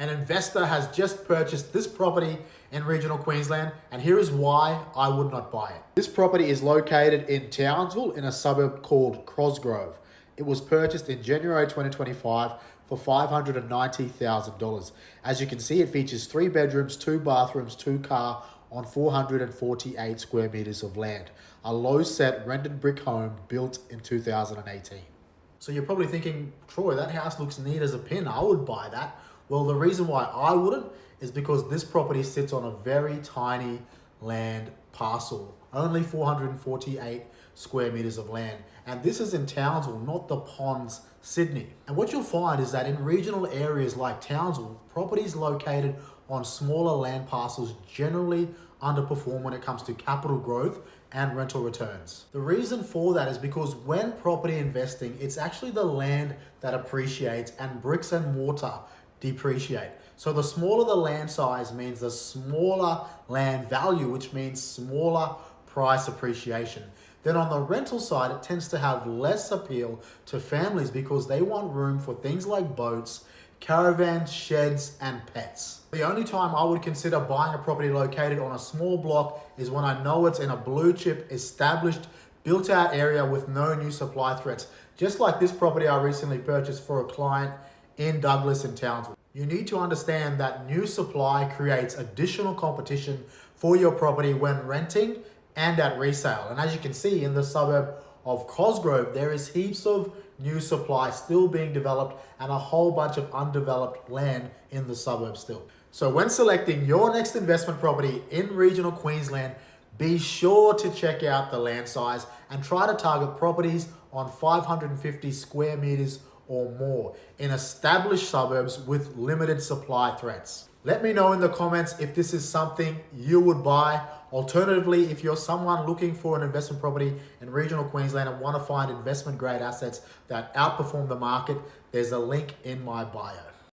An investor has just purchased this property in regional Queensland, and here is why I would not buy it. This property is located in Townsville in a suburb called Cosgrove. It was purchased in January 2025 for $590,000. As you can see, it features 3 bedrooms, 2 bathrooms, 2 car on 448 square meters of land. A low-set rented brick home built in 2018. So you're probably thinking, Troy, that house looks neat as a pin. I would buy that. Well, the reason why I wouldn't is because this property sits on a very tiny land parcel, only 448 square meters of land. And this is in Townsville, not the Ponds, Sydney. And what you'll find is that in regional areas like Townsville, properties located on smaller land parcels generally underperform when it comes to capital growth and rental returns. The reason for that is because when property investing, it's actually the land that appreciates and bricks and mortar depreciate. So the smaller the land size means the smaller land value, which means smaller price appreciation. Then on the rental side, it tends to have less appeal to families because they want room for things like boats, caravans, sheds, and pets. The only time I would consider buying a property located on a small block is when I know it's in a blue chip, established, built out area with no new supply threats. Just like this property I recently purchased for a client in Douglas and Townsville. You need to understand that new supply creates additional competition for your property when renting and at resale. And as you can see in the suburb of Cosgrove, there is heaps of new supply still being developed and a whole bunch of undeveloped land in the suburb still. So when selecting your next investment property in regional Queensland, be sure to check out the land size and try to target properties on 550 square meters or more in established suburbs with limited supply threats. Let me know in the comments if this is something you would buy. Alternatively, if you're someone looking for an investment property in regional Queensland and want to find investment grade assets that outperform the market, there's a link in my bio.